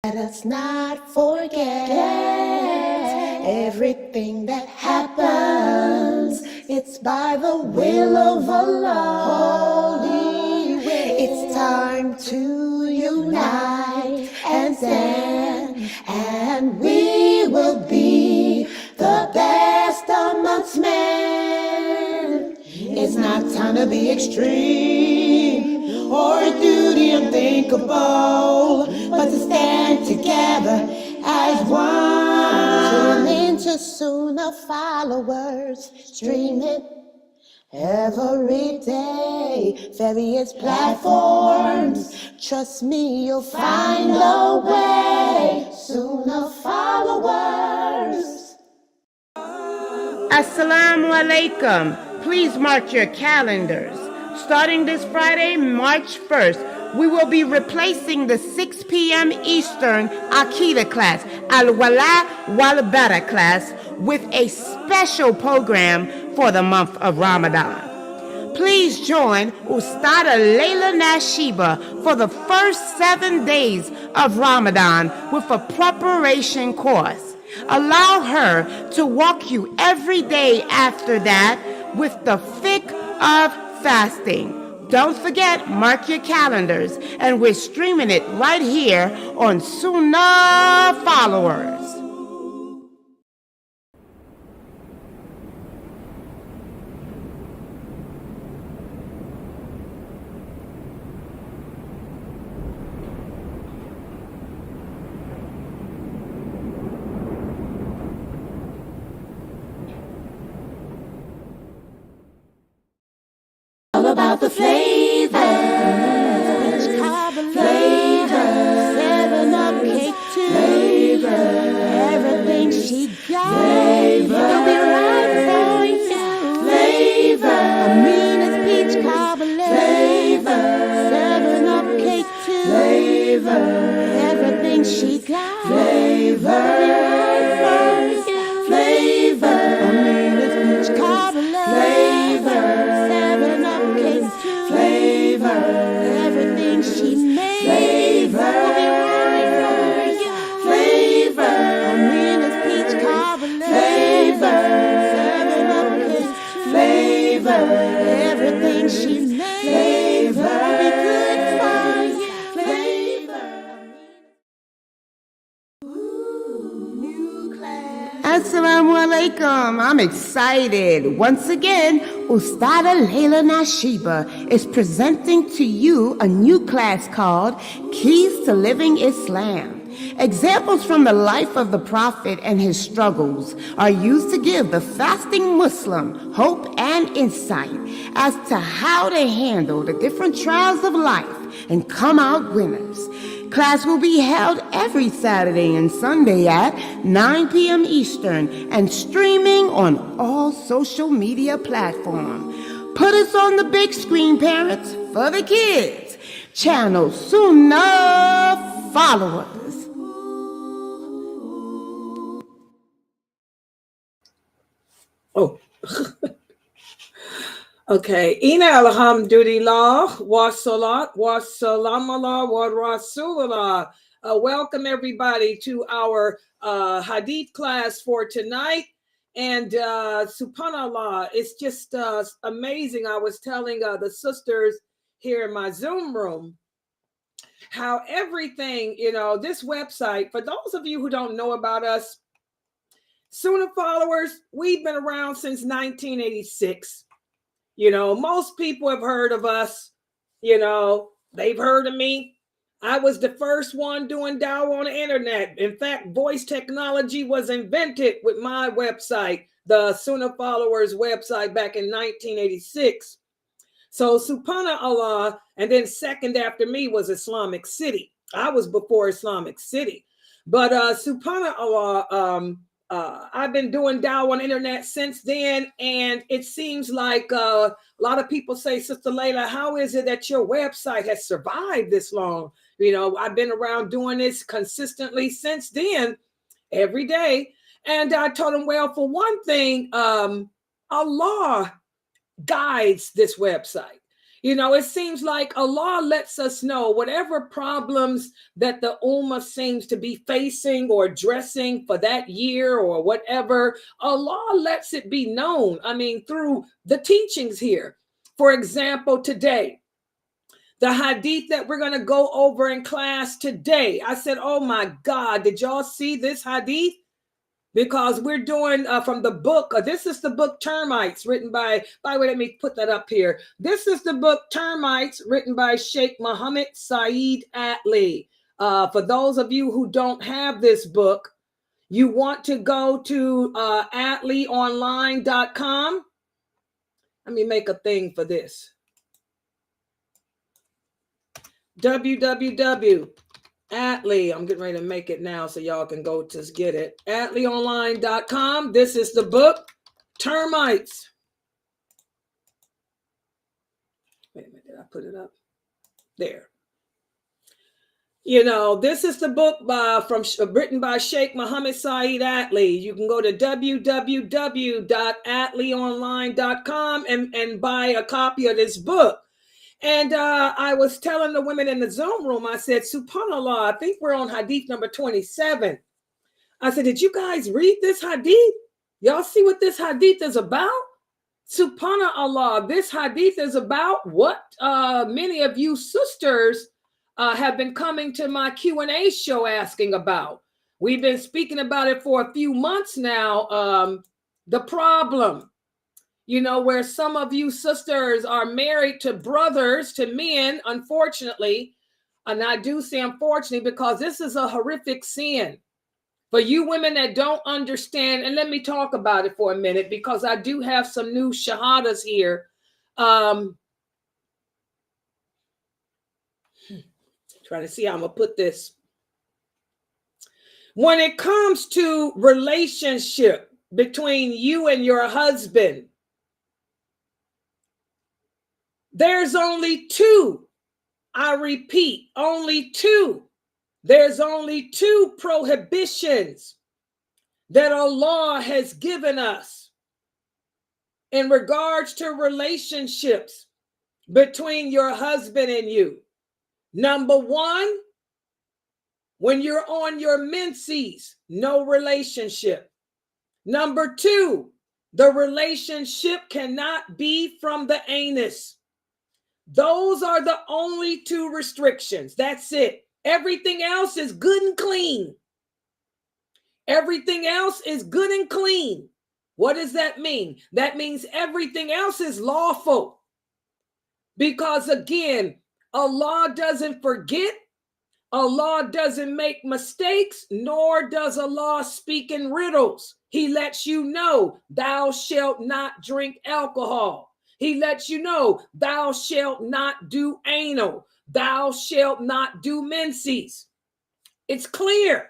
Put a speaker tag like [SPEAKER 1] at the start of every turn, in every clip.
[SPEAKER 1] Let us not forget everything that happens. It's by the will of Allah. Holy will. It's time to unite and stand, and we will be the best amongst men. It's not time to be extreme or a duty unthinkable, but to stand together as one. Tune into Sunnahfollowers, stream it every day, various platforms. Trust me, you'll find a way. Sunnahfollowers.
[SPEAKER 2] Assalamu alaikum. Please mark your calendars. Starting this Friday, March 1st, we will be replacing the 6 p.m. Eastern Aqidah class, Al-Wala Wal-Bara class, with a special program for the month of Ramadan. Please join Ustada Lailanasheeba for the first 7 days of Ramadan with a preparation course. Allow her to walk you every day after that with the fiqh of fasting. Don't forget, mark your calendars, and we're streaming it right here on Sunnahfollowers.
[SPEAKER 1] All about the flavor, flavor, 7-Up cake too, flavor, everything she got, flavor, it'll be right for you, flavor, Amina's peach cobbler, flavor, 7-Up cake too, flavor, everything she got, flavor, it'll be right for you, flavor, Amina's peach cobbler, flavor, everything she made, flavor, will be right for you, flavor, Amina's peach cobbler, flavor, 7-Up cake, flavor, everything she made, flavor, will be good for you, flavor. New class.
[SPEAKER 2] Assalamu alaikum. I'm excited. Once again, Ustada Lailanasheeba is presenting to you a new class called Keys to Living Islam. Examples from the life of the Prophet and his struggles are used to give the fasting Muslim hope and insight as to how to handle the different trials of life and come out winners. Class will be held every Saturday and Sunday at 9 p.m. Eastern and streaming on all social media platforms. Put us on the big screen, parents, for the kids. Channel Sunnahfollowers.
[SPEAKER 3] Oh. Okay. Ina alhamdulillah wa salat wa salamallah wa rasulullah. Welcome everybody to our Hadith class for tonight. And subhanallah, it's just amazing. I was telling the sisters here in my Zoom room how everything, this website, for those of you who don't know about us, Sunnahfollowers, we've been around since 1986. Most people have heard of us. They've heard of me. I was the first one doing dawah on the internet. In fact, voice technology was invented with my website, the Sunnahfollowers website, back in 1986. So subhanallah, and then second after me was Islamic City. I was before Islamic City. But subhanallah, I've been doing dawah on the internet since then, and it seems like a lot of people say, Sister Layla, how is it that your website has survived this long? I've been around doing this consistently since then, every day. And I told them, well, for one thing, Allah guides this website. You know, it seems like Allah lets us know whatever problems that the Ummah seems to be facing or addressing for that year or whatever, Allah lets it be known. I mean, through the teachings here. For example, today, the hadith that we're going to go over in class today, I said, oh my God, did y'all see this hadith? Because we're doing from the book, this is the book Termites, written by the way, let me put that up here. This is the book Termites, written by Sheikh Muhammad Saeed Atlee. For those of you who don't have this book, you want to go to atleeonline.com. Let me make a thing for this. www.atlee, I'm getting ready to make it now so y'all can go just get it. atleeonline.com. This is the book Termites. Wait a minute, did I put it up? There. You know, this is the book written by Sheikh Muhammad Saeed Atlee. You can go to www.atleeonline.com and buy a copy of this book. And I was telling the women in the Zoom room, I said, SubhanAllah, I think we're on hadith number 27. I said, did you guys read this hadith? Y'all see what this hadith is about? SubhanAllah, this hadith is about what many of you sisters have been coming to my Q&A show asking about. We've been speaking about it for a few months now, the problem. You know, where some of you sisters are married to brothers, to men, unfortunately. And I do say unfortunately because this is a horrific sin. For you women that don't understand, and let me talk about it for a minute because I do have some new shahadas here. Trying to see how I'm going to put this. When it comes to relationship between you and your husband, there's only two. I repeat, only two. There's only two prohibitions that Allah has given us in regards to relationships between your husband and you. Number one, when you're on your menses, no relationship. Number two, the relationship cannot be from the anus. Those are the only two restrictions. That's it. Everything else is good and clean. Everything else is good and clean. What does that mean? That means everything else is lawful. Because again, Allah doesn't forget. Allah doesn't make mistakes, nor does Allah speak in riddles. He lets you know, thou shalt not drink alcohol. He lets you know, thou shalt not do anal. Thou shalt not do menses. It's clear.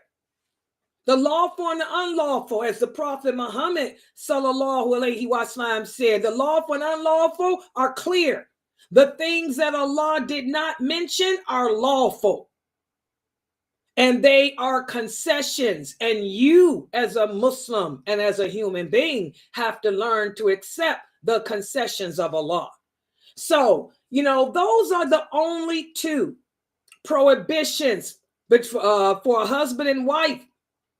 [SPEAKER 3] The lawful and the unlawful, as the Prophet Muhammad sallallahu alaihi wasallam said, the lawful and unlawful are clear. The things that Allah did not mention are lawful. And they are concessions. And you, as a Muslim and as a human being, have to learn to accept the concessions of Allah. So, you know, those are the only two prohibitions for a husband and wife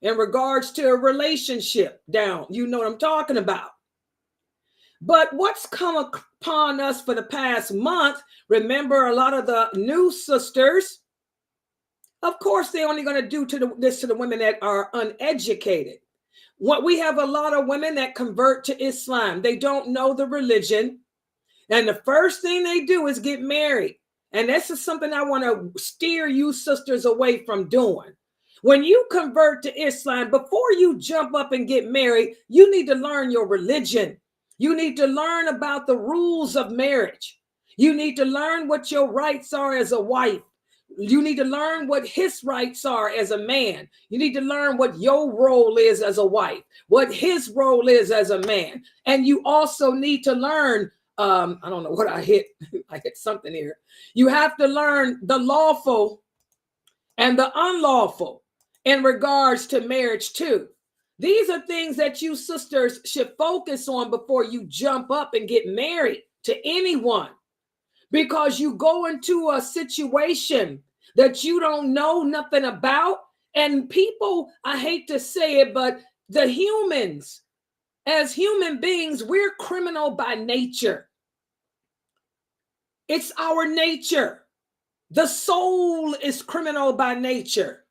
[SPEAKER 3] in regards to a relationship down. You know what I'm talking about. But what's come upon us for the past month, remember a lot of the new sisters, of course, they're only going to do this to the women that are uneducated. What we have a lot of women that convert to Islam. They don't know the religion. And the first thing they do is get married. And this is something I want to steer you sisters away from doing. When you convert to Islam, before you jump up and get married, you need to learn your religion. You need to learn about the rules of marriage. You need to learn what your rights are as a wife. You need to learn what his rights are as a man. You need to learn what your role is as a wife, what his role is as a man. And you also need to learn, I don't know what I hit. I hit something here. You have to learn the lawful and the unlawful in regards to marriage too. These are things that you sisters should focus on before you jump up and get married to anyone. because you go into a situation that you don't know nothing about. And people, I hate to say it, but the humans, as human beings, we're criminal by nature. It's our nature. The soul is criminal by nature.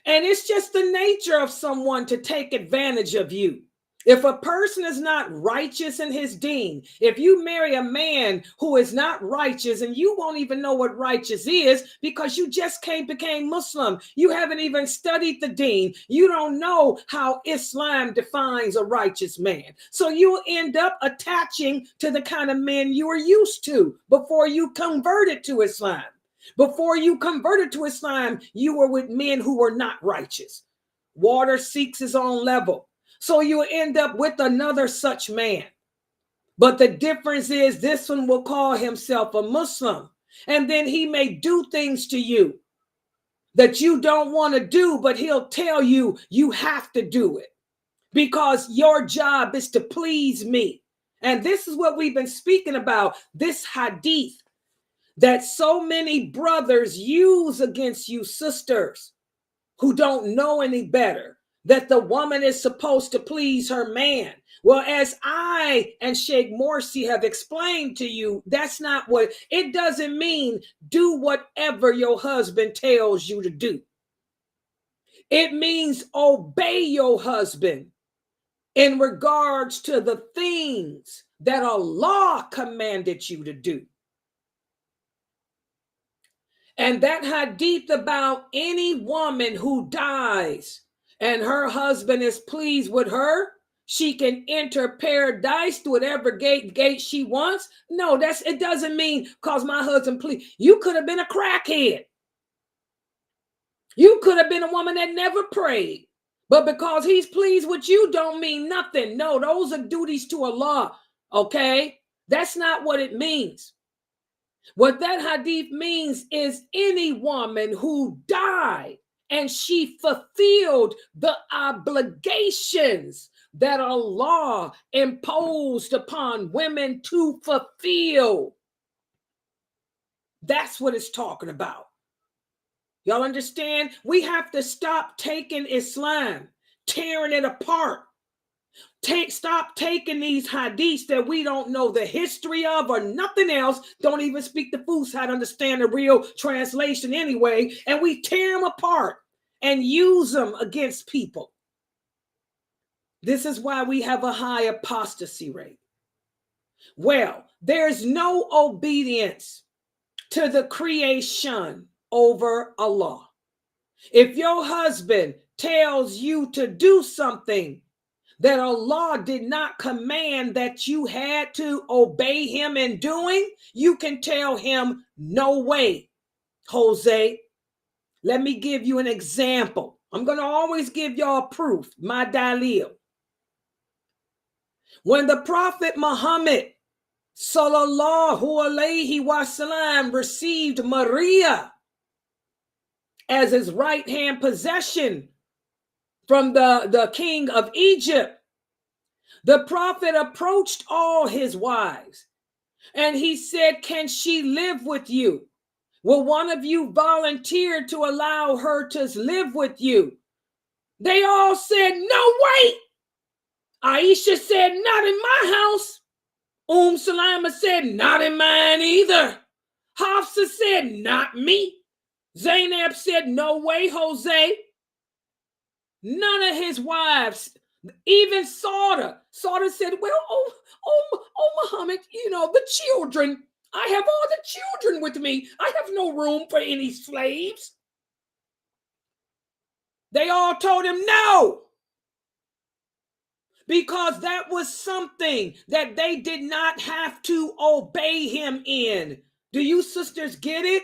[SPEAKER 3] And it's just the nature of someone to take advantage of you. If a person is not righteous in his deen, if you marry a man who is not righteous, and you won't even know what righteous is because you just became Muslim. You haven't even studied the deen. You don't know how Islam defines a righteous man. So you'll end up attaching to the kind of men you were used to before you converted to Islam. Before you converted to Islam, you were with men who were not righteous. Water seeks its own level. So you end up with another such man. But the difference is this one will call himself a Muslim. And then he may do things to you that you don't want to do, but he'll tell you you have to do it because your job is to please me. And this is what we've been speaking about, this hadith that so many brothers use against you sisters who don't know any better, that the woman is supposed to please her man. Well, as I and Sheikh Morsi have explained to you, that's not what, it doesn't mean do whatever your husband tells you to do. It means obey your husband in regards to the things that Allah commanded you to do. And that hadith about any woman who dies and her husband is pleased with her, she can enter paradise to whatever gate she wants. No, it doesn't mean because my husband pleased. You could have been a crackhead. You could have been a woman that never prayed. But because he's pleased with you don't mean nothing. No, those are duties to Allah. Okay? That's not what it means. What that hadith means is any woman who died and she fulfilled the obligations that Allah imposed upon women to fulfill. That's what it's talking about. Y'all understand? We have to stop taking Islam, tearing it apart. Stop taking these hadiths that we don't know the history of or nothing else, don't even speak the Fushat, understand the real translation anyway, and we tear them apart and use them against people. This is why we have a high apostasy rate. Well, there's no obedience to the creation over Allah. If your husband tells you to do something that Allah did not command that you had to obey him in doing, you can tell him, no way, Jose. Let me give you an example. I'm going to always give y'all proof, my dalil. When the Prophet Muhammad sallallahu alayhi wasallam received Maria as his right-hand possession from the king of Egypt, the prophet approached all his wives and he said, can she live with you? Will one of you volunteer to allow her to live with you? They all said, no way. Aisha said, not in my house. Salama said, not in mine either. Hafsa said, not me. Zainab said, no way, Jose. None of his wives, even Sauda said, well, oh, Muhammad, the children, I have all the children with me. I have no room for any slaves. They all told him no, because that was something that they did not have to obey him in. Do you sisters get it?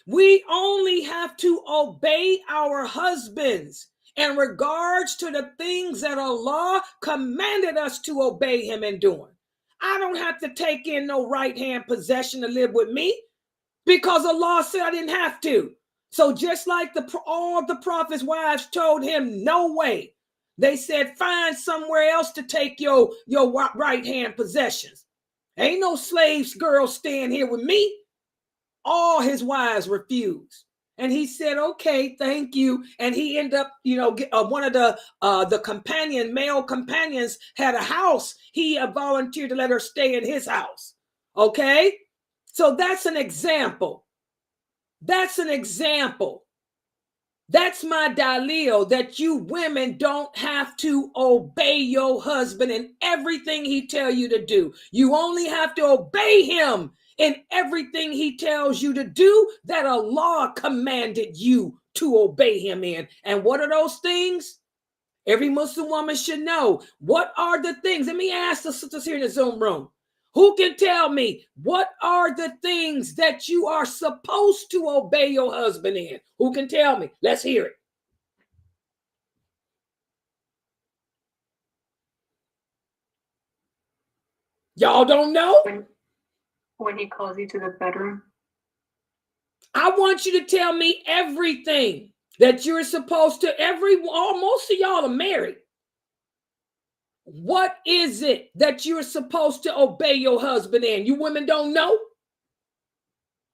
[SPEAKER 3] We only have to obey our husbands in regards to the things that Allah commanded us to obey him in doing. I don't have to take in no right-hand possession to live with me because Allah said I didn't have to. So just like all the prophets' wives told him, no way. They said, find somewhere else to take your right-hand possessions. Ain't no slaves girl staying here with me. All his wives refused. And he said, okay, thank you. And he ended up, one of the male companions had a house. He volunteered to let her stay in his house. Okay. So that's an example. That's an example. That's my dalil, that you women don't have to obey your husband in everything he tell you to do. You only have to obey him in everything he tells you to do that Allah commanded you to obey him in. And what are those things? Every Muslim woman should know. What are the things? Let me ask the sisters here in the Zoom room. Who can tell me what are the things that you are supposed to obey your husband in? Who can tell me? Let's hear it. Y'all don't know?
[SPEAKER 4] When he calls you to the bedroom.
[SPEAKER 3] I want you to tell me everything that you're supposed to. Most of y'all are married. What is it that you're supposed to obey your husband in? You women don't know?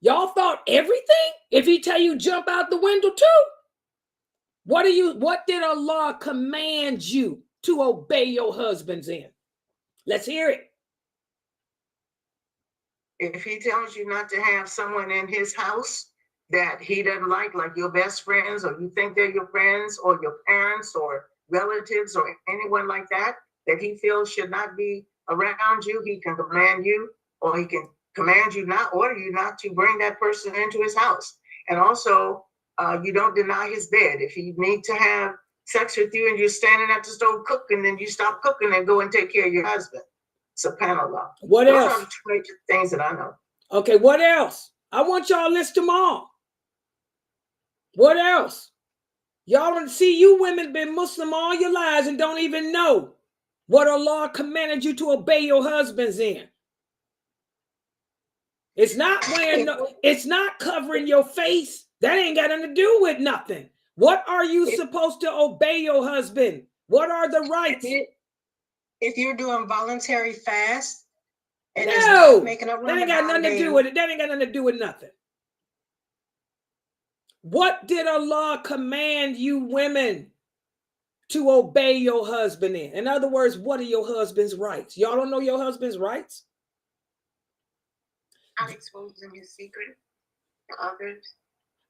[SPEAKER 3] Y'all thought everything? If he tell you jump out the window too? What did Allah command you to obey your husbands in? Let's hear it.
[SPEAKER 5] If he tells you not to have someone in his house that he doesn't like your best friends, or you think they're your friends, or your parents, or relatives, or anyone like that he feels should not be around you, he can command you, or he can command you not, order you not to bring that person into his house. And also, you don't deny his bed. If he needs to have sex with you and you're standing at the stove cooking, then you stop cooking and go and take care of your husband. SubhanAllah.
[SPEAKER 3] What else?
[SPEAKER 5] Those are the two major things that I know.
[SPEAKER 3] Okay, what else? I want y'all to list them all. What else? Y'all don't see, you women been Muslim all your lives and don't even know what Allah commanded you to obey your husbands in. It's not it's not covering your face. That ain't got nothing to do with nothing. What are you supposed to obey your husband? What are the rights?
[SPEAKER 5] If you're doing voluntary fast, and
[SPEAKER 3] no,
[SPEAKER 5] making up
[SPEAKER 3] that ain't got nothing to do with it. That ain't got nothing to do with nothing. What did Allah command you women to obey your husband in? In other words, what are your husband's rights? Y'all don't know your husband's rights?
[SPEAKER 5] Not exposing his secret to others.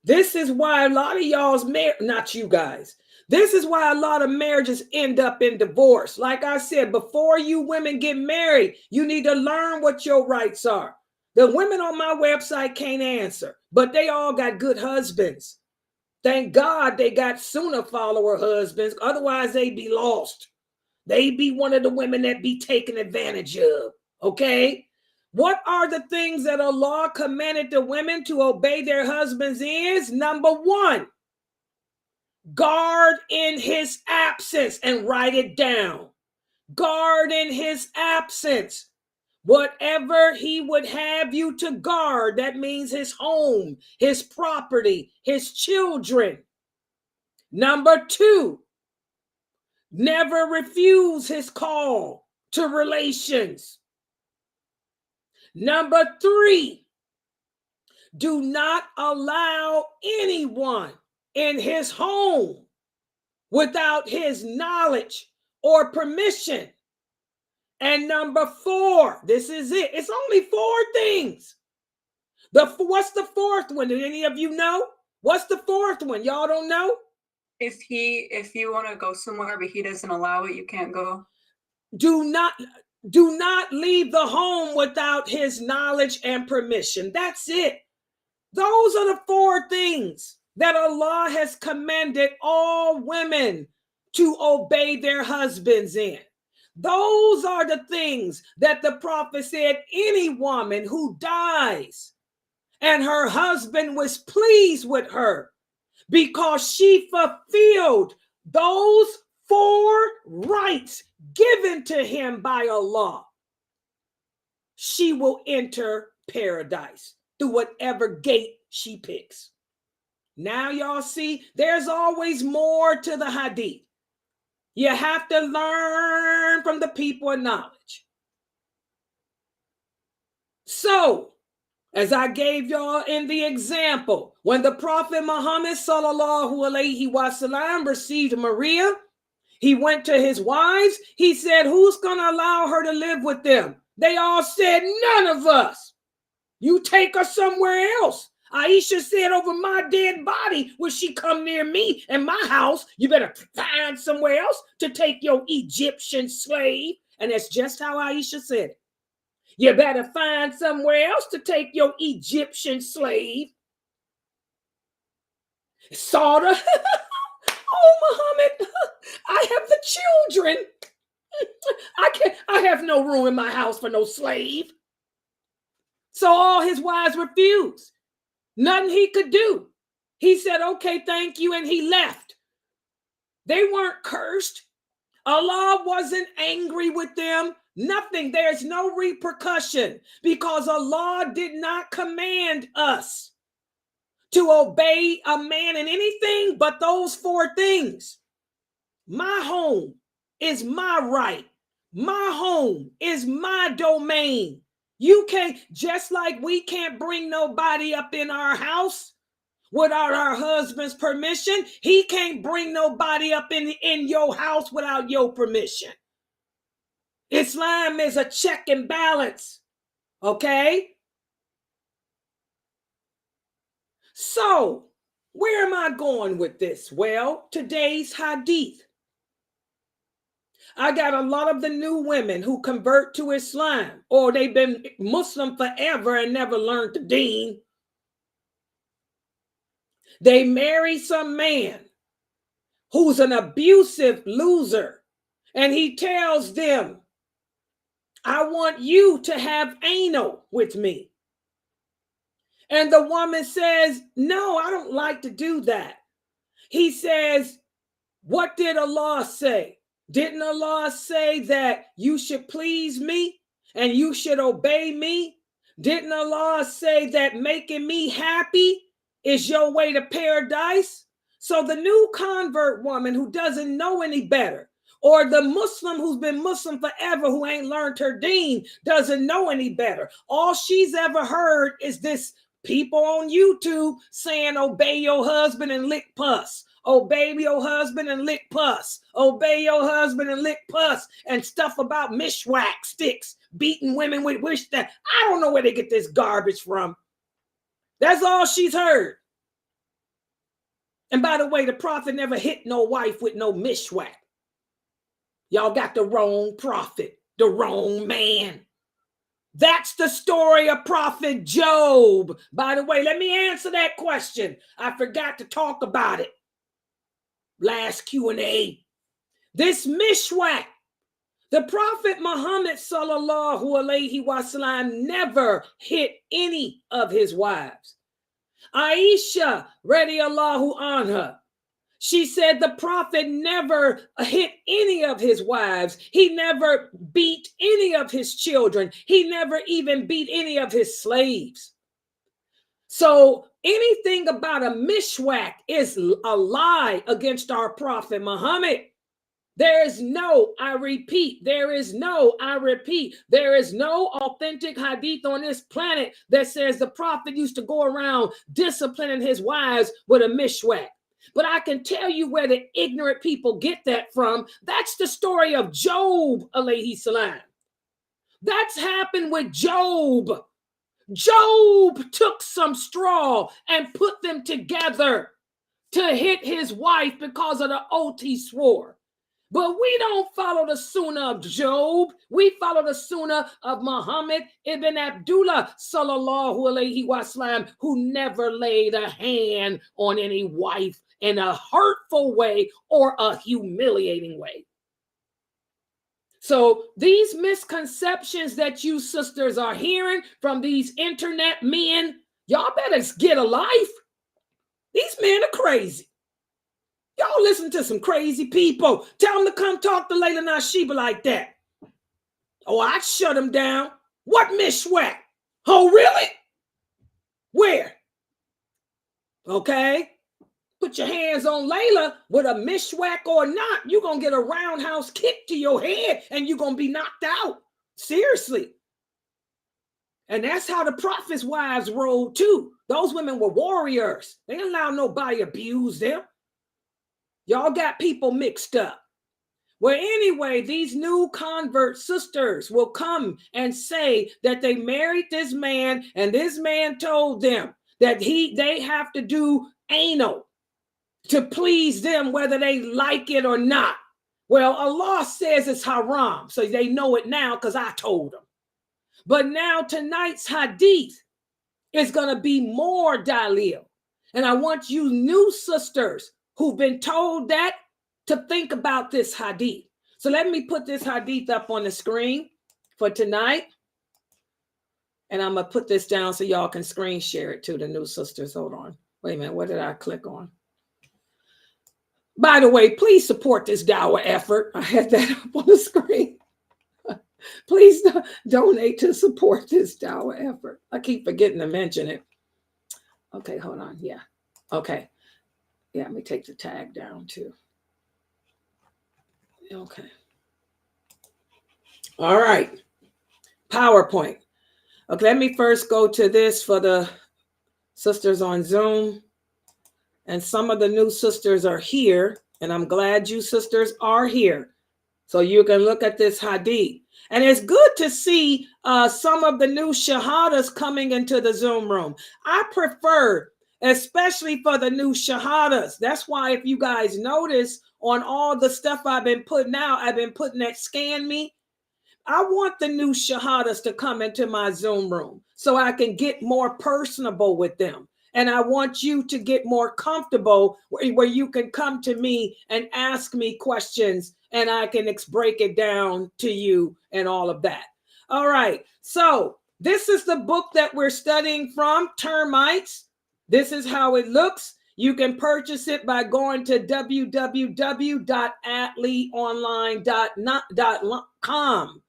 [SPEAKER 3] This is why a lot of y'all's not you guys. This is why a lot of marriages end up in divorce. Like I said, before you women get married, you need to learn what your rights are. The women on my website can't answer, but they all got good husbands. Thank God they got Sunnah-follower husbands. Otherwise, they'd be lost. They'd be one of the women that be taken advantage of. Okay? What are the things that Allah commanded the women to obey their husbands is? Number one, guard in his absence, and write it down. Guard in his absence. Whatever he would have you to guard, that means his home, his property, his children. Number two, never refuse his call to relations. Number three, do not allow anyone in his home without his knowledge or permission. And number four, this is it. It's only four things. What's the fourth one? Did any of you know? What's the fourth one? Y'all don't know?
[SPEAKER 4] If you want to go somewhere but he doesn't allow it, you can't go.
[SPEAKER 3] Do not leave the home without his knowledge and permission. That's it. Those are the four things that Allah has commanded all women to obey their husbands in. Those are the things that the prophet said any woman who dies and her husband was pleased with her because she fulfilled those four rights given to him by Allah, she will enter paradise through whatever gate she picks. Now y'all see, there's always more to the hadith. You have to learn from the people of knowledge. So, as I gave y'all in the example, when the Prophet Muhammad sallallahu alaihi wasallam received Maria, he went to his wives. He said, who's going to allow her to live with them? They all said, none of us. You take her somewhere else. Aisha said, over my dead body, will she come near me and my house? You better find somewhere else to take your Egyptian slave. And that's just how Aisha said it. You better find somewhere else to take your Egyptian slave. Sauda, oh, Muhammad, I have the children. I have no room in my house for no slave. So all his wives refused. Nothing he could do. He said, okay, thank you, and he left. They weren't cursed. Allah wasn't angry with them. Nothing. There's no repercussion because Allah did not command us to obey a man in anything but those four things. My home is my right. My home is my domain. You can't, just like we can't bring nobody up in our house without our husband's permission, he can't bring nobody up in your house without your permission. Islam is a check and balance, okay? So, where am I going with this? Well, today's hadith. I got a lot of the new women who convert to Islam, or they've been Muslim forever and never learned the deen. They marry some man who's an abusive loser, and he tells them, I want you to have anal with me. And the woman says, no, I don't like to do that. He says, what did Allah say? Didn't Allah say that you should please me and you should obey me? Didn't Allah say that making me happy is your way to paradise? So the new convert woman who doesn't know any better, or the Muslim who's been Muslim forever who ain't learned her deen, doesn't know any better. All she's ever heard is this people on YouTube saying, obey your husband and lick pus. Obey your husband and lick pus. Obey your husband and lick pus. And stuff about mishwak sticks, beating women with wish that. I don't know where they get this garbage from. That's all she's heard. And by the way, the prophet never hit no wife with no mishwak. Y'all got the wrong prophet, the wrong man. That's the story of Prophet Job. By the way, let me answer that question. I forgot to talk about it. Last Q&A. This mishwak, the Prophet Muhammad sallallahu alaihi wasallam never hit any of his wives. Aisha radiallahu anha, she said the Prophet never hit any of his wives. He never beat any of his children. He never even beat any of his slaves. So anything about a mishwak is a lie against our Prophet Muhammad. There is no, I repeat, there is no authentic hadith on this planet that says the Prophet used to go around disciplining his wives with a mishwak. But I can tell you where the ignorant people get that from. That's the story of Job, alayhi salam. That's happened with Job. Job took some straw and put them together to hit his wife because of the oath he swore. But we don't follow the sunnah of Job. We follow the sunnah of Muhammad ibn Abdullah sallallahu alaihi wasallam, who never laid a hand on any wife in a hurtful way or a humiliating way. So these misconceptions that you sisters are hearing from these internet men, y'all better get a life. These men are crazy. Y'all listen to some crazy people. Tell them to come talk to lailanasheeba like that. Oh, I'd shut them down. What mishwak? Oh, really? Where? Okay. Put your hands on Layla with a mishwak or not, you're going to get a roundhouse kick to your head and you're going to be knocked out. Seriously. And that's how the prophets' wives rolled too. Those women were warriors. They didn't allow nobody to abuse them. Y'all got people mixed up. Well, anyway, these new convert sisters will come and say that they married this man, and this man told them that they have to do anal to please them, whether they like it or not. Well, Allah says it's haram, so they know it now because I told them. But now tonight's hadith is going to be more dalil. And I want you new sisters who've been told that to think about this hadith. So let me put this hadith up on the screen for tonight. And I'm going to put this down so y'all can screen share it to the new sisters. Hold on. Wait a minute. What did I click on? By the way, please support this dawah effort. I had that up on the screen. Please donate to support this dawah effort. I keep forgetting to mention it. Okay, hold on. Yeah. Okay. Yeah, let me take the tag down too. Okay. All right. PowerPoint. Okay, let me first go to this for the sisters on Zoom. And some of the new sisters are here. And I'm glad you sisters are here. So you can look at this hadith. And it's good to see some of the new shahadas coming into the Zoom room. I prefer, especially for the new shahadas. That's why if you guys notice on all the stuff I've been putting out, I've been putting that scan me. I want the new shahadas to come into my Zoom room so I can get more personable with them. And I want you to get more comfortable where you can come to me and ask me questions and I can break it down to you and all of that. All right. So this is the book that we're studying from, Termites. This is how it looks. You can purchase it by going to www.atleeonline.com.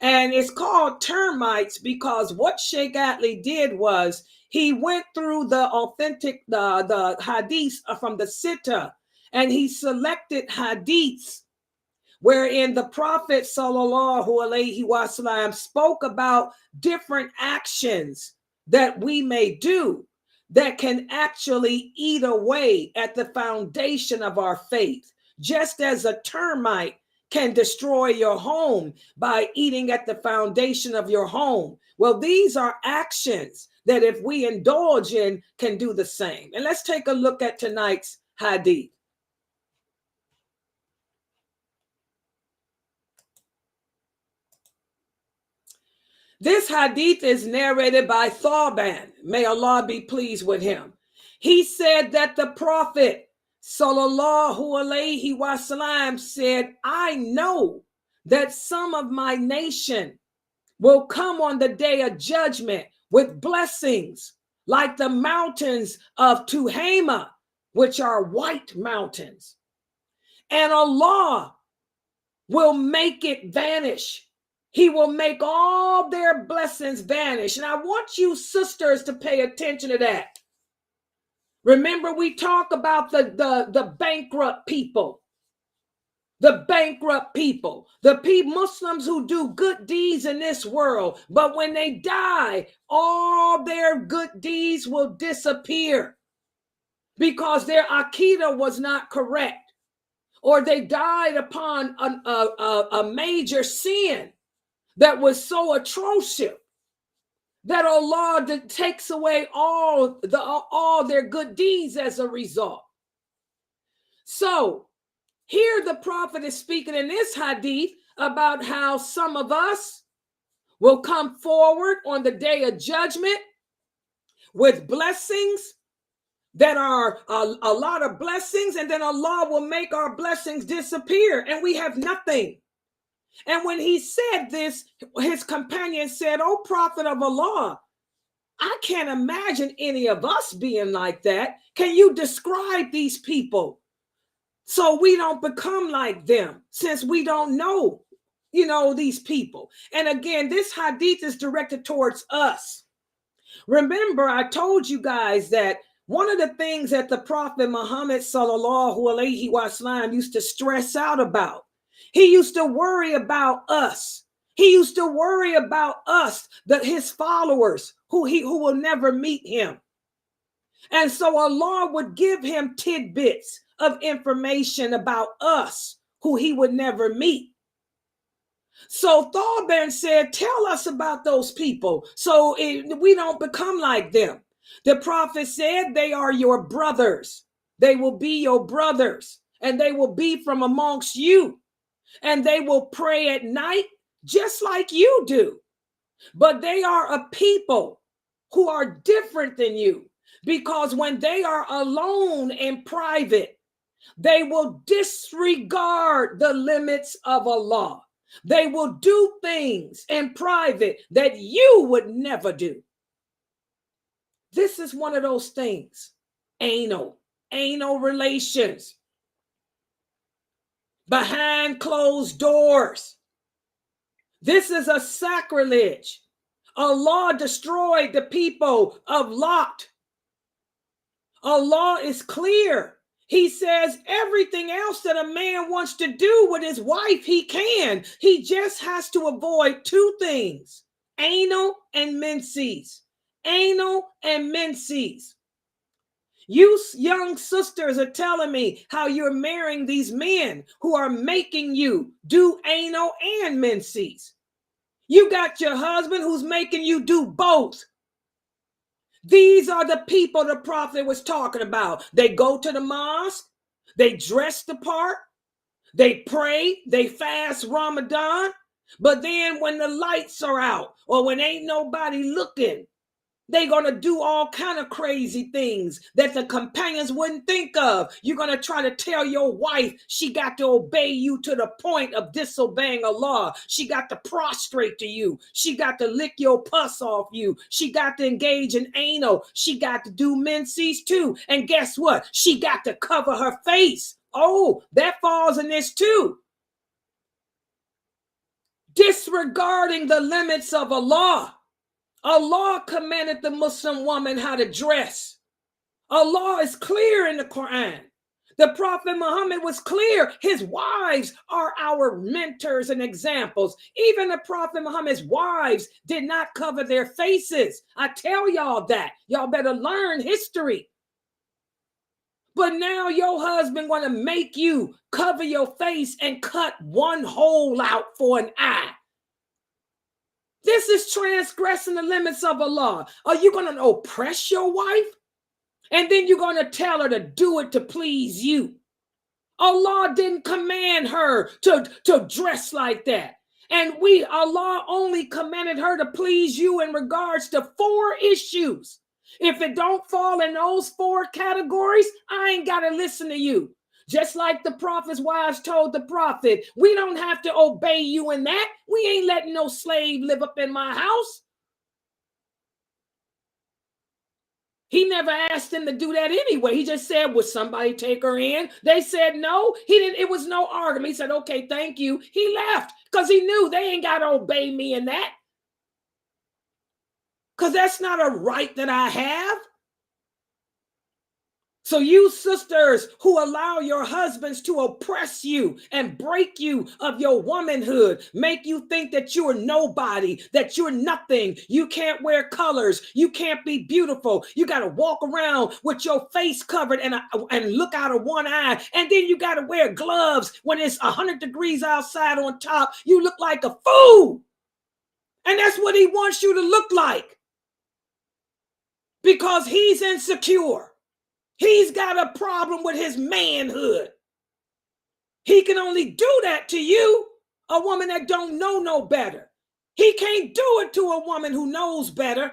[SPEAKER 3] And it's called Termites because what Sheikh Atlee did was he went through the authentic, the hadiths from the Sitta, and he selected hadiths wherein the Prophet sallallahu alaihi wasallam spoke about different actions that we may do that can actually eat away at the foundation of our faith, just as a termite can destroy your home by eating at the foundation of your home. Well, these are actions that if we indulge in can do the same. And let's take a look at tonight's hadith. This hadith is narrated by Thawban. May Allah be pleased with him. He said that the Prophet sallallahu alaihi wasallam said, I know that some of my nation will come on the day of judgment with blessings like the mountains of Tuhama, which are white mountains. And Allah will make it vanish. He will make all their blessings vanish. And I want you sisters to pay attention to that. Remember, we talk about the bankrupt people. The bankrupt people. The Muslims who do good deeds in this world. But when they die, all their good deeds will disappear. Because their Aqidah was not correct. Or they died upon a major sin that was so atrocious that Allah takes away all their good deeds as a result. So here the Prophet is speaking in this hadith about how some of us will come forward on the day of judgment with blessings that are a lot of blessings, and then Allah will make our blessings disappear and we have nothing. And when he said this, his companion said, "Oh, Prophet of Allah, I can't imagine any of us being like that. Can you describe these people so we don't become like them, since we don't know, these people?" And again, this hadith is directed towards us. Remember, I told you guys that one of the things that the Prophet Muhammad sallallahu alaihi wasallam used to stress out about, he used to worry about us. He used to worry about us, his followers, who will never meet him. And so Allah would give him tidbits of information about us who he would never meet. So Thorben said, tell us about those people so we don't become like them. The prophet said, they are your brothers. They will be your brothers, and they will be from amongst you, and they will pray at night just like you do. But they are a people who are different than you, because when they are alone in private, they will disregard the limits of Allah. They will do things in private that you would never do. This is one of those things. Anal relations. Behind closed doors. This is a sacrilege. Allah destroyed the people of Lot. Allah is clear. He says everything else that a man wants to do with his wife, he can. He just has to avoid two things: anal and menses. Anal and menses. You young sisters are telling me how you're marrying these men who are making you do anal and menses. You got your husband who's making you do both. These are the people the prophet was talking about. They go to the mosque, they dress the part, they pray, they fast Ramadan, but then when the lights are out or when ain't nobody looking, they're going to do all kind of crazy things that the companions wouldn't think of. You're going to try to tell your wife she got to obey you to the point of disobeying Allah. She got to prostrate to you. She got to lick your pus off you. She got to engage in anal. She got to do menses too. And guess what? She got to cover her face. Oh, that falls in this too. Disregarding the limits of Allah. Allah commanded the Muslim woman how to dress. Allah is clear in the Quran. The Prophet Muhammad was clear. His wives are our mentors and examples. Even the Prophet Muhammad's wives did not cover their faces. I tell y'all that. Y'all better learn history. But now your husband want to make you cover your face and cut one hole out for an eye. This is transgressing the limits of Allah. Are you going to oppress your wife? And then you're going to tell her to do it to please you. Allah didn't command her to dress like that. And Allah only commanded her to please you in regards to 4 issues. If it don't fall in those 4 categories, I ain't got to listen to you. Just like the prophet's wives told the prophet, we don't have to obey you in that. We ain't letting no slave live up in my house. He never asked them to do that anyway. He just said, would somebody take her in? They said no. He didn't. It was no argument. He said, okay, thank you. He left because he knew they ain't got to obey me in that. Because that's not a right that I have. So you sisters who allow your husbands to oppress you and break you of your womanhood, make you think that you're nobody, that you're nothing, you can't wear colors, you can't be beautiful, you got to walk around with your face covered and look out of one eye, and then you got to wear gloves when it's 100 degrees outside on top, you look like a fool. And that's what he wants you to look like, because he's insecure. He's got a problem with his manhood. He can only do that to you, a woman that don't know no better. He can't do it to a woman who knows better.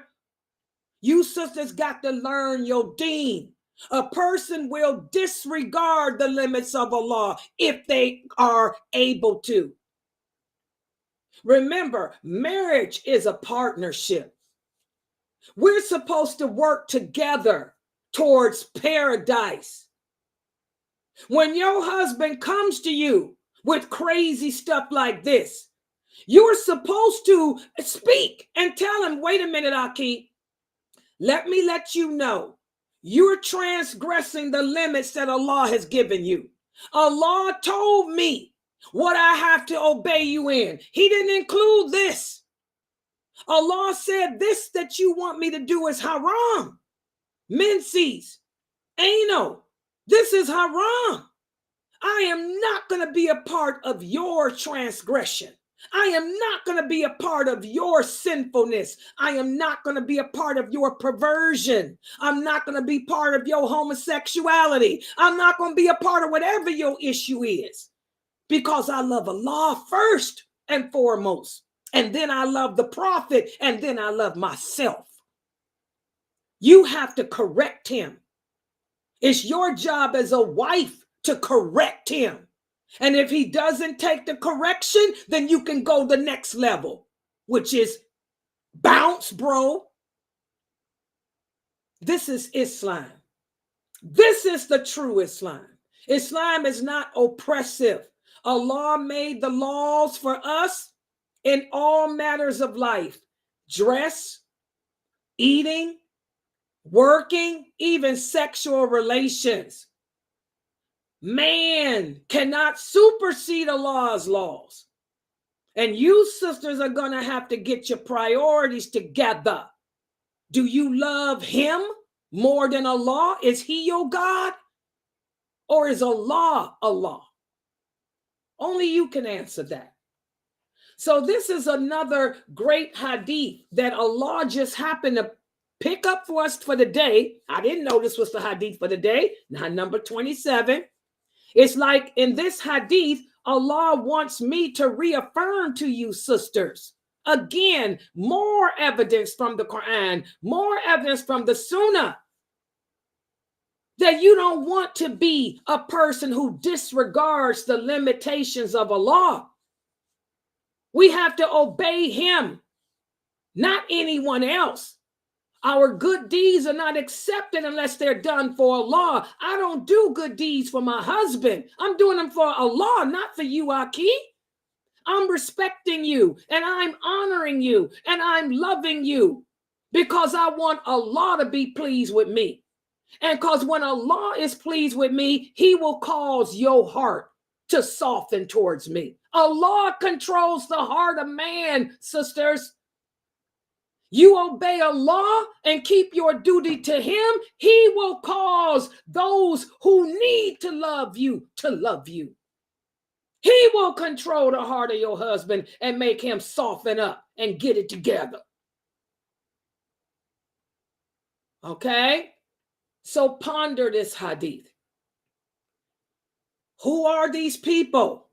[SPEAKER 3] You sisters got to learn your deen. A person will disregard the limits of Allah if they are able to. Remember, marriage is a partnership. We're supposed to work together towards paradise. When your husband comes to you with crazy stuff like this, you're supposed to speak and tell him, wait a minute, Aki, let me let you know you're transgressing the limits that Allah has given you. Allah told me What I have to obey you in. He didn't include this. Allah said this that you want me to do is haram. Menses, anal. This is haram. I am not going to be a part of your transgression. I am not going to be a part of your sinfulness. I am not going to be a part of your perversion. I'm not going to be part of your homosexuality. I'm not going to be a part of whatever your issue is, because I love Allah first and foremost. And then I love the prophet, and then I love myself. You have to correct him. It's your job as a wife to correct him. And if he doesn't take the correction, then you can go the next level, which is bounce, bro. This is Islam. This is the true Islam. Islam is not oppressive. Allah made the laws for us in all matters of life. Dress, eating, working, even sexual relations. Man cannot supersede Allah's laws. And you sisters are going to have to get your priorities together. Do you love him more than Allah? Is he your God? Or is Allah Allah? Only you can answer that. So this is another great hadith that Allah just happened to pick up for us for the day. I didn't know this was the hadith for the day. Now, number 27. It's like in this hadith, Allah wants me to reaffirm to you, sisters. Again, more evidence from the Quran, more evidence from the Sunnah, that you don't want to be a person who disregards the limitations of Allah. We have to obey him, not anyone else. Our good deeds are not accepted unless they're done for Allah. I don't do good deeds for my husband. I'm doing them for Allah, not for you, Aki. I'm respecting you, and I'm honoring you, and I'm loving you, because I want Allah to be pleased with me. And because when Allah is pleased with me, he will cause your heart to soften towards me. Allah controls the heart of man, sisters. You obey Allah and keep your duty to him, he will cause those who need to love you to love you. He will control the heart of your husband and make him soften up and get it together. Okay? So ponder this hadith. Who are these people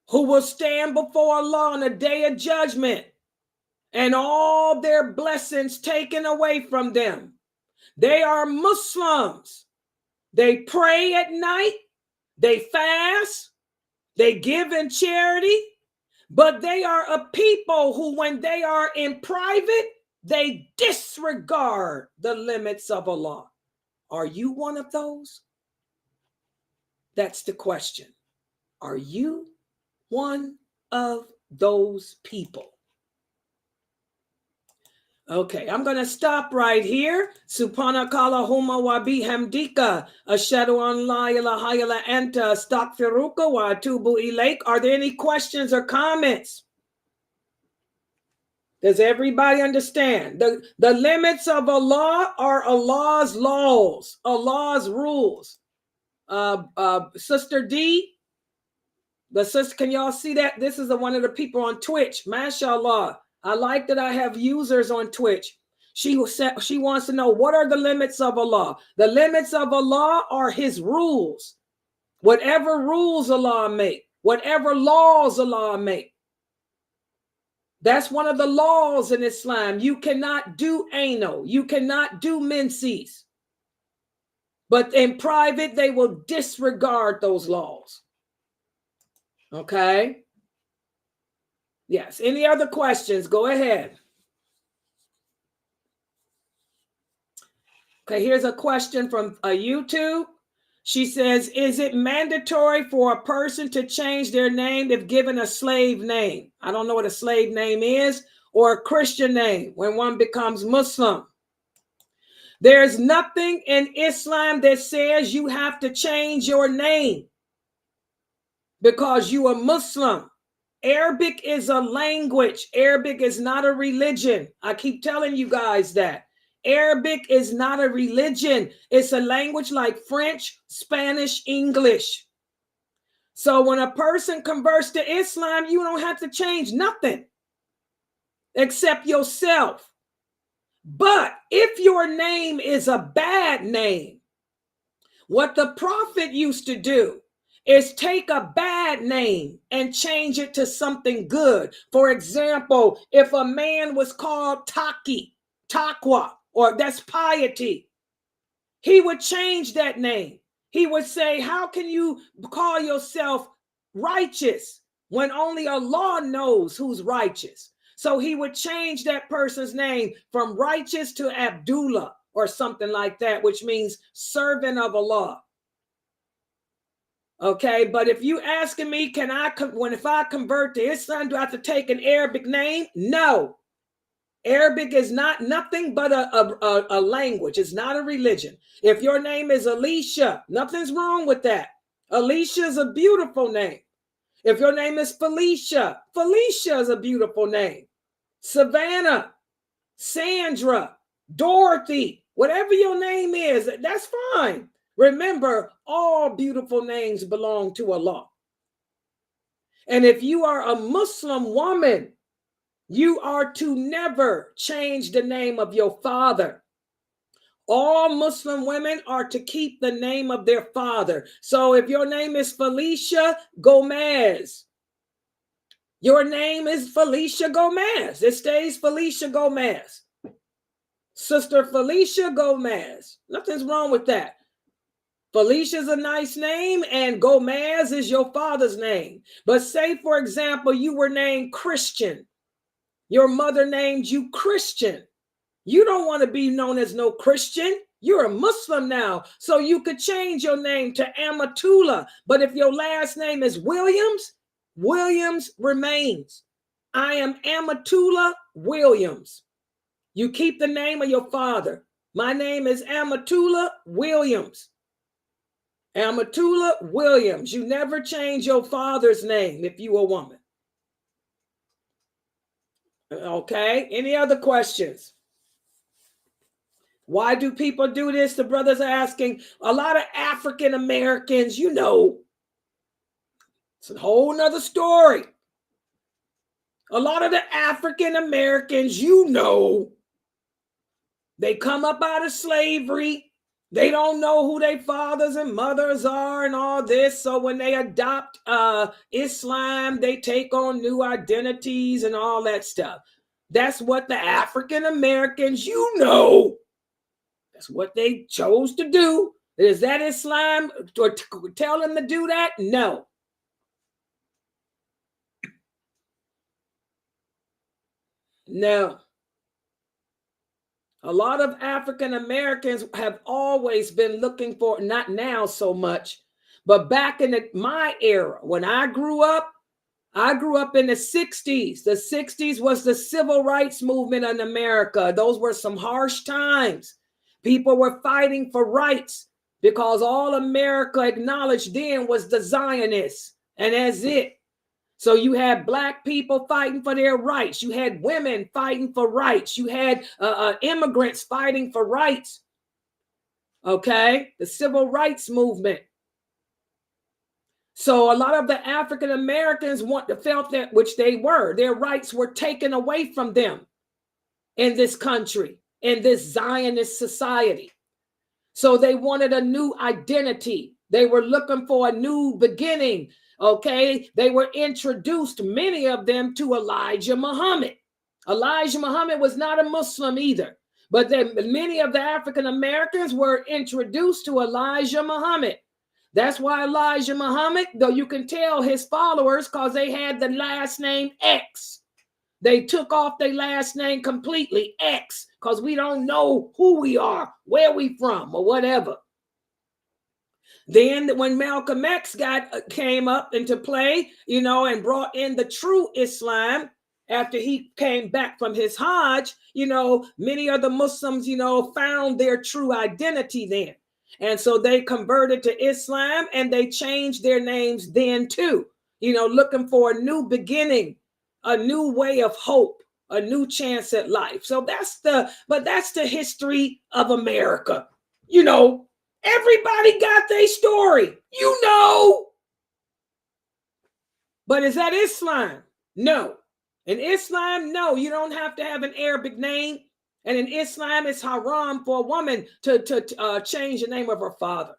[SPEAKER 3] who will stand before Allah on the day of judgment and all their blessings taken away from them? They are Muslims. They pray at night. They fast. They give in charity. But they are a people who, when they are in private, they disregard the limits of Allah. Are you one of those? That's the question. Are you one of those people? Okay, I'm going to stop right here. Subhanakallahumma wa bihamdika ashhadu an la ilaha illa anta astaghfiruka wa atubu ilaik. Are there any questions or comments? Does everybody understand? The limits of Allah are Allah's laws, Allah's rules. Sister D, the sister, can y'all see that? This is one of the people on Twitch. MashaAllah. I like that I have users on Twitch. She wants to know, what are the limits of Allah? The limits of Allah are his rules. Whatever rules Allah make, whatever laws Allah make. That's one of the laws in Islam. You cannot do anal. You cannot do menses. But in private, they will disregard those laws. Okay? Yes. Any other questions? Go ahead. Okay, here's a question from YouTube. She says, is it mandatory for a person to change their name if given a slave name? I don't know what a slave name is, or a Christian name when one becomes Muslim. There's nothing in Islam that says you have to change your name. because you are Muslim. Arabic is a language. Arabic is not a religion. I keep telling you guys that. Arabic is not a religion. It's a language like French, Spanish, English. So when a person converts to Islam, you don't have to change nothing except yourself. But if your name is a bad name, what the Prophet used to do is take a bad name and change it to something good. For example, if a man was called Taqwa, or that's piety, he would change that name. He would say, how can you call yourself righteous when only Allah knows who's righteous? So he would change that person's name from righteous to Abdullah or something like that, which means servant of Allah. Okay, but if you asking me, if I convert to Islam, do I have to take an Arabic name? No. Arabic is not nothing but a language. It's not a religion. If your name is Alicia, nothing's wrong with that. Alicia is a beautiful name. If your name is Felicia, Felicia is a beautiful name. Savannah, Sandra, Dorothy, whatever your name is, that's fine. Remember, all beautiful names belong to Allah. And if you are a Muslim woman, you are to never change the name of your father. All Muslim women are to keep the name of their father. So if your name is Felicia Gomez, your name is Felicia Gomez. It stays Felicia Gomez. Sister Felicia Gomez. Nothing's wrong with that. Felicia's a nice name and Gomez is your father's name. But say, for example, you were named Christian. Your mother named you Christian. You don't want to be known as no Christian. You're a Muslim now. So you could change your name to Amatullah. But if your last name is Williams, Williams remains. I am Amatullah Williams. You keep the name of your father. My name is Amatullah Williams. Amatullah Williams. You never change your father's name if you a woman. Okay, any other questions? Why do people do this? The brothers are asking. A lot of African Americans, you know, it's a whole nother story. A lot of the African Americans, you know, they come up out of slavery. They don't know who their fathers and mothers are and all this. So when they adopt Islam, they take on new identities and all that stuff. That's what the African Americans, you know, that's what they chose to do. Is that Islam? Or tell them to do that? No. No. A lot of African Americans have always been looking for, not now so much, but back in my era, when I grew up in the 60s. The 60s was the civil rights movement in America. Those were some harsh times. People were fighting for rights because all America acknowledged then was the Zionists, and that's it. So you had Black people fighting for their rights. You had women fighting for rights. You had immigrants fighting for rights. Okay, the civil rights movement. So a lot of the African Americans felt that, which they were, their rights were taken away from them in this country, in this Zionist society. So they wanted a new identity. They were looking for a new beginning. Okay, they were introduced, many of them, to Elijah Muhammad. Elijah Muhammad was not a Muslim either, but then many of the African Americans were introduced to Elijah Muhammad. That's why Elijah Muhammad, though you can tell his followers, because they had the last name X. They took off their last name completely, X, because we don't know who we are, where we from, or whatever. Then when Malcolm X came up into play, you know, and brought in the true Islam after he came back from his Hajj, you know, many of the Muslims, you know, found their true identity then. And so they converted to Islam and they changed their names then too, you know, looking for a new beginning, a new way of hope, a new chance at life. So that's the history of America. You know, everybody got their story, you know. But is that Islam? No. In Islam, no, you don't have to have an Arabic name. And in Islam, it's haram for a woman to change the name of her father.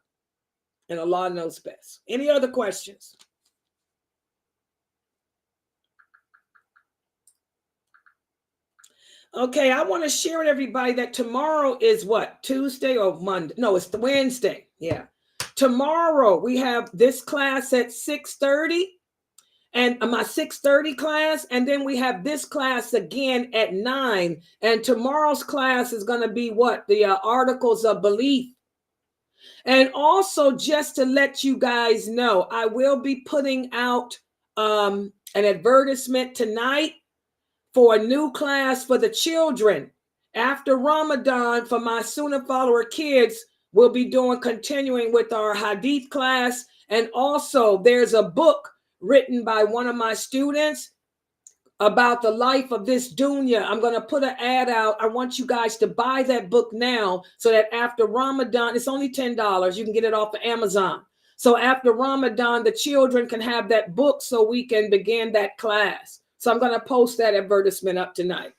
[SPEAKER 3] And Allah knows best. Any other questions? Okay, I want to share with everybody that tomorrow is what? Tuesday or Monday? No, it's the Wednesday. Yeah. Tomorrow we have this class at 6:30 and my 6:30 class. And then we have this class again at 9. And tomorrow's class is going to be what? The articles of belief. And also just to let you guys know, I will be putting out an advertisement tonight for a new class for the children. After Ramadan, for my Sunnah follower kids, we'll be continuing with our Hadith class. And also there's a book written by one of my students about the life of this dunya. I'm going to put an ad out. I want you guys to buy that book now so that after Ramadan, it's only $10. You can get it off of Amazon. So after Ramadan, the children can have that book so we can begin that class. So I'm going to post that advertisement up tonight.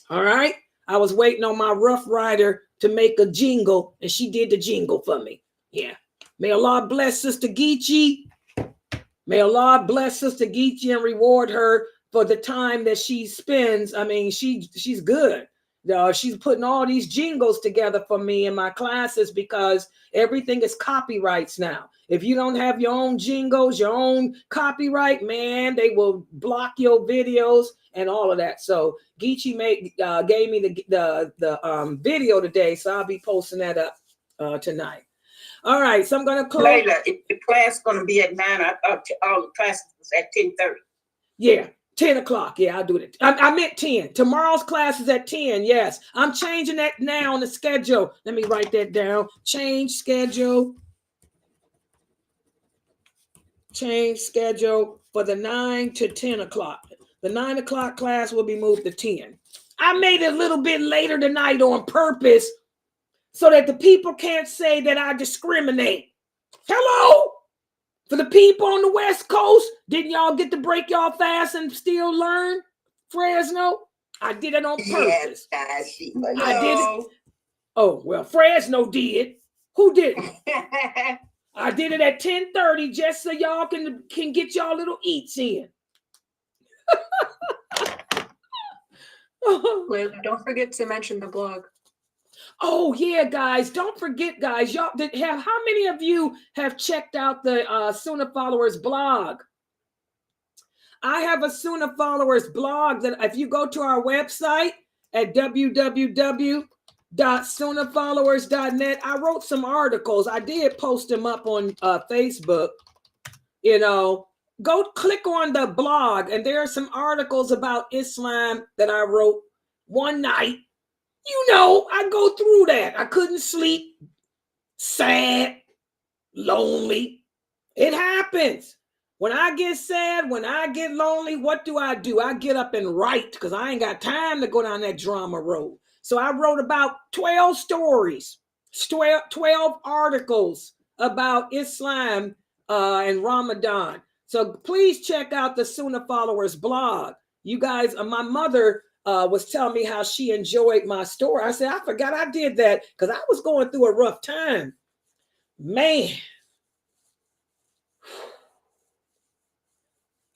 [SPEAKER 3] All right. I was waiting on my Rough Rider to make a jingle, and she did the jingle for me. Yeah. May Allah bless Sister Geechee. May Allah bless Sister Geechee and reward her for the time that she spends. I mean, she's good. She's putting all these jingles together for me in my classes because everything is copyrights now. If you don't have your own jingles, your own copyright, man, they will block your videos and all of that. So Geechee gave me the video today, so I'll be posting that up tonight. All right, so I'm going to close.
[SPEAKER 6] Layla, if the class going to be at 9, I thought all the classes was at 10:30.
[SPEAKER 3] Yeah, 10 o'clock. Yeah, I'll do it. I meant 10. Tomorrow's class is at 10. Yes, I'm changing that now on the schedule. Let me write that down. Change schedule. Change schedule for the 9 to 10 o'clock. The 9 o'clock class will be moved to 10. I made it a little bit later tonight on purpose so that the people can't say that I discriminate. Hello? For the people on the West Coast, didn't y'all get to break y'all fast and still learn? Fresno? I did it on purpose.
[SPEAKER 6] Yes,
[SPEAKER 3] I did it. Oh, well, Fresno did. Who didn't? I did it at 10:30 just so y'all can get y'all little eats in.
[SPEAKER 4] Layla, don't forget to mention the blog.
[SPEAKER 3] Oh yeah, guys! Don't forget, guys. Y'all how many of you have checked out the Sunnah Followers blog? I have a Sunnah Followers blog that if you go to our website at www.sunnahfollowers.net, I wrote some articles. I did post them up on Facebook. You know, go click on the blog, and there are some articles about Islam that I wrote one night. You know, I go through that. I couldn't sleep, sad, lonely. It happens. When I get sad, when I get lonely, what do? I get up and write because I ain't got time to go down that drama road. So I wrote about 12 stories, 12 articles about Islam and Ramadan. So please check out the Sunnah Followers blog. You guys, my mother was telling me how she enjoyed my story. I said, I forgot I did that because I was going through a rough time. Man.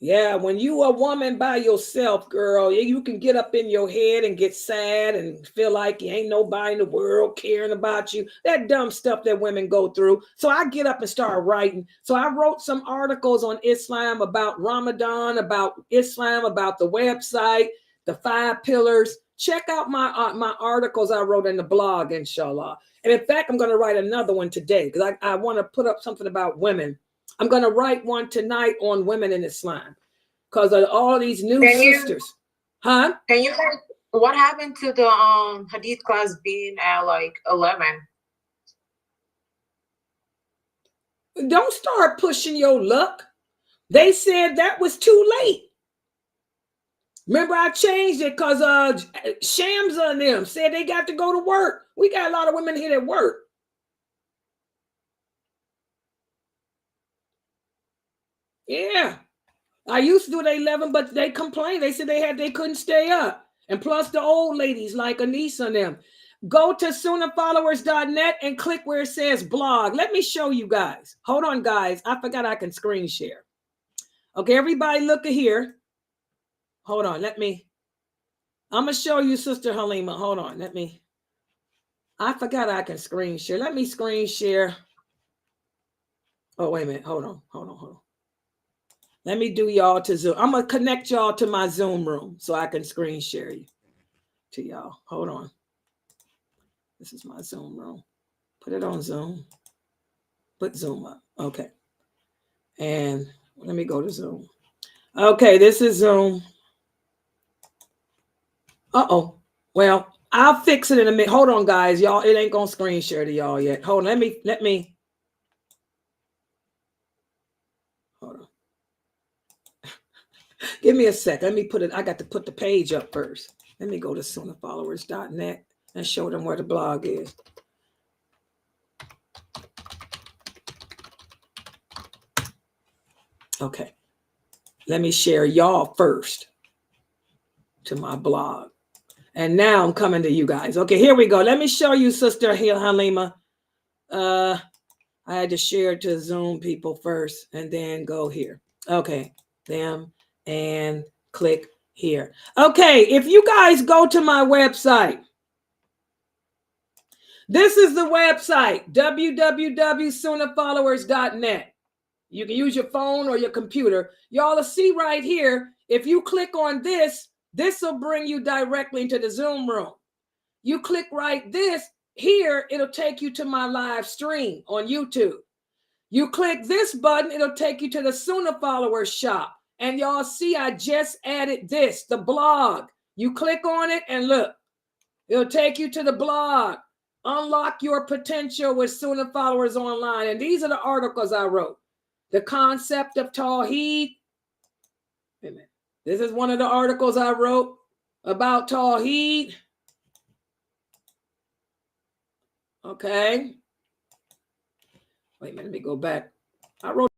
[SPEAKER 3] Yeah, when you a woman by yourself, girl, you can get up in your head and get sad and feel like you ain't nobody in the world caring about you. That dumb stuff that women go through. So I get up and start writing. So I wrote some articles on Islam, about Ramadan, about Islam, about the website, the 5 pillars. Check out my articles I wrote in the blog, inshallah. And in fact, I'm going to write another one today because I want to put up something about women. I'm going to write one tonight on women in Islam because of all these new sisters. Huh?
[SPEAKER 6] Can you, what happened to the Hadith class being at like 11?
[SPEAKER 3] Don't start pushing your luck. They said that was too late. Remember, I changed it because Shamsa and them said they got to go to work. We got a lot of women here that work. Yeah. I used to do it at 11, but they complained. They said they couldn't stay up. And plus the old ladies like Anissa and them. Go to SunnahFollowers.net and click where it says blog. Let me show you guys. Hold on, guys. I forgot I can screen share. Okay, everybody look at here. Hold on. I'm going to show you Sister Halima. Hold on. I forgot I can screen share. Let me screen share. Oh, wait a minute. Hold on. Let me do y'all to Zoom. I'm going to connect y'all to my Zoom room so I can screen share you to y'all. Hold on. This is my Zoom room. Put it on Zoom. Put Zoom up. Okay. And let me go to Zoom. Okay, this is Zoom. Uh-oh. Well, I'll fix it in a minute. Hold on, guys. Y'all, it ain't going to screen share to y'all yet. Hold on. Let me. Hold on. Give me a sec. Let me put it. I got to put the page up first. Let me go to SunnahFollowers.net and show them where the blog is. Okay. Let me share y'all first to my blog. And now I'm coming to you guys. Okay, here we go. Let me show you Sister Halima. I had to share to Zoom people first and then go here. Okay, them and click here. Okay, if you guys go to my website, this is the website, www.sunnahfollowers.net. You can use your phone or your computer. Y'all will see right here, if you click on this, this will bring you directly into the Zoom room. You click right this here, it'll take you to my live stream on YouTube. You click this button, it'll take you to the SunnahfollowersShop. And y'all see, I just added this, the blog. You click on it and look, it'll take you to the blog. Unlock your potential with Sunnah Followers Online. And these are the articles I wrote. The concept of Tawheed. Wait a minute. This is one of the articles I wrote about Tawheed. Okay. Wait a minute, let me go back. I wrote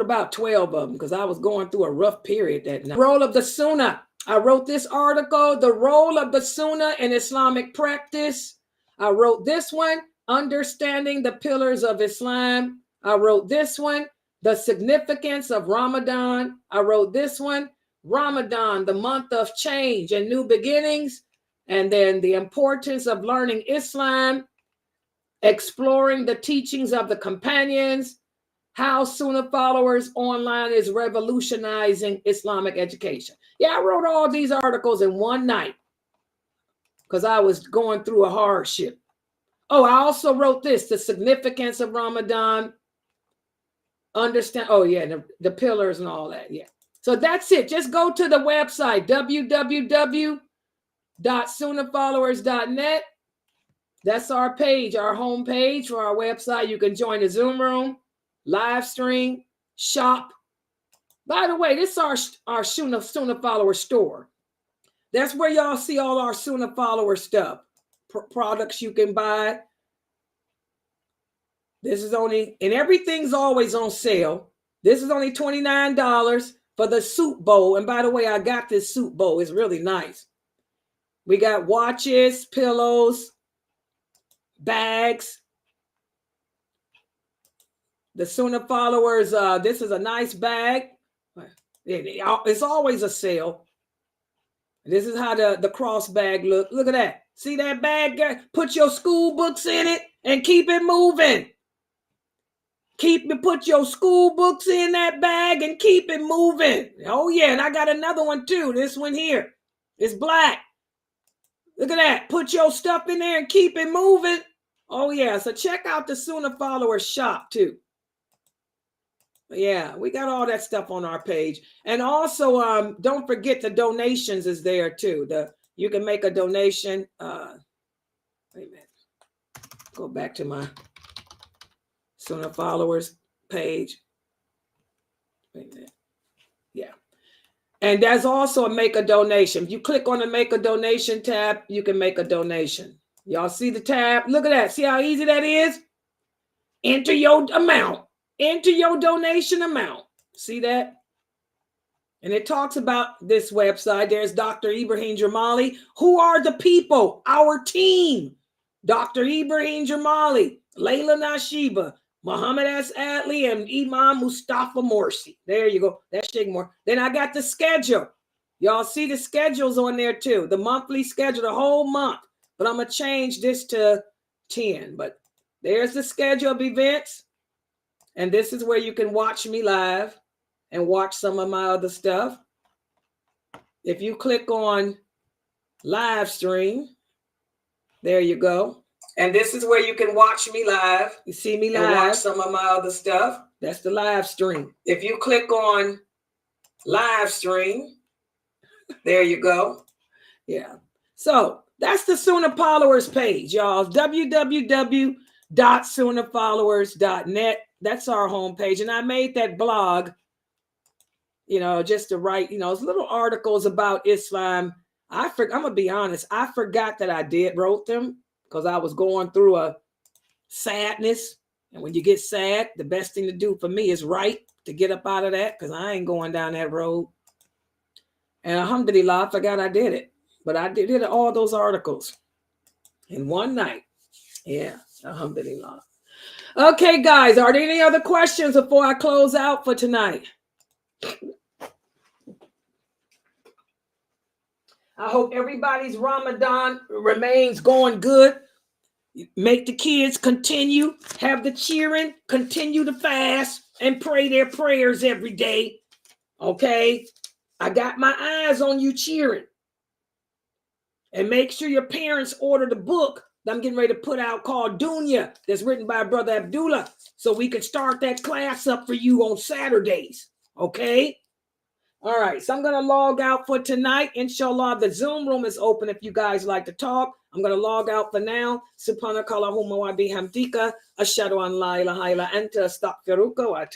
[SPEAKER 3] about 12 of them because I was going through a rough period that night. Role of the Sunnah. I wrote this article, the role of the Sunnah in Islamic practice. I wrote this one, understanding the pillars of Islam. I wrote this one, the significance of Ramadan. I wrote this one, Ramadan, the month of change and new beginnings. And then the importance of learning Islam, exploring the teachings of the companions, how Sunnah Followers Online is revolutionizing Islamic education. Yeah, I wrote all these articles in one night because I was going through a hardship. Oh, I also wrote this, the significance of Ramadan, understand, oh yeah, the pillars and all that, yeah. So that's it. Just go to the website, www.sunnahfollowers.net. That's our page, our home page for our website. You can join the Zoom room, live stream, shop. By the way, this is our Sunnah Follower store. That's where y'all see all our Sunnah Follower stuff, products you can buy. This is only, and everything's always on sale. This is only $29 for the soup bowl. And by the way, I got this soup bowl. It's really nice. We got watches, pillows, bags. The Sunnah Followers, this is a nice bag. It's always a sale. This is how the cross bag look. Look at that. See that bag? Put your school books in it and keep it moving. Put your school books in that bag and keep it moving. Oh yeah, and I got another one too. This one here. It's black. Look at that. Put your stuff in there and keep it moving. Oh yeah, so check out the SunnahfollowersShop too. Yeah, we got all that stuff on our page. And also, don't forget the donations is there too. You can make a donation. Wait a minute. Go back to my Sunnah Followers page. Wait a minute. Yeah. And there's also a make a donation. If you click on the make a donation tab, you can make a donation. Y'all see the tab? Look at that. See how easy that is? Enter your amount. Enter your donation amount. See that? And it talks about this website. There's Dr. Ibrahim Jamali. Who are the people? Our team. Dr. Ibrahim Jamali, lailanasheeba, Muhammad S. Adley, and Imam Mustafa Morsi. There you go. That's more. Then I got the schedule. Y'all see the schedules on there too. The monthly schedule, the whole month. But I'm going to change this to 10. But there's the schedule of events. And this is where you can watch me live and watch some of my other stuff. If you click on live stream, there you go. And this is where you can watch me live. You see me live. And watch some of my other stuff. That's the live stream. If you click on live stream, there you go. Yeah. So that's the Sunnahfollowers page, y'all. www.sunnahfollowers.net. That's our homepage. And I made that blog, just to write, it's little articles about Islam. I'm going to be honest. I forgot that I wrote them because I was going through a sadness. And when you get sad, the best thing to do for me is write to get up out of that, because I ain't going down that road. And alhamdulillah, I forgot I did it. But I did all those articles in one night. Yeah, alhamdulillah. Okay, guys, are there any other questions before I close out for tonight? I hope everybody's Ramadan remains going good. Make the kids continue, have the cheering, continue to fast, and pray their prayers every day. Okay? I got my eyes on you cheering. And make sure your parents order the book that I'm getting ready to put out called Dunya, that's written by Brother Abdullah, so we can start that class up for you on Saturdays. Okay? All right, so I'm going to log out for tonight. Inshallah, the Zoom room is open if you guys like to talk. I'm going to log out for now. Subhanakallahumma wa bihamdika. Ashhadu an la ilaha illa anta astaghfiruka wa atubu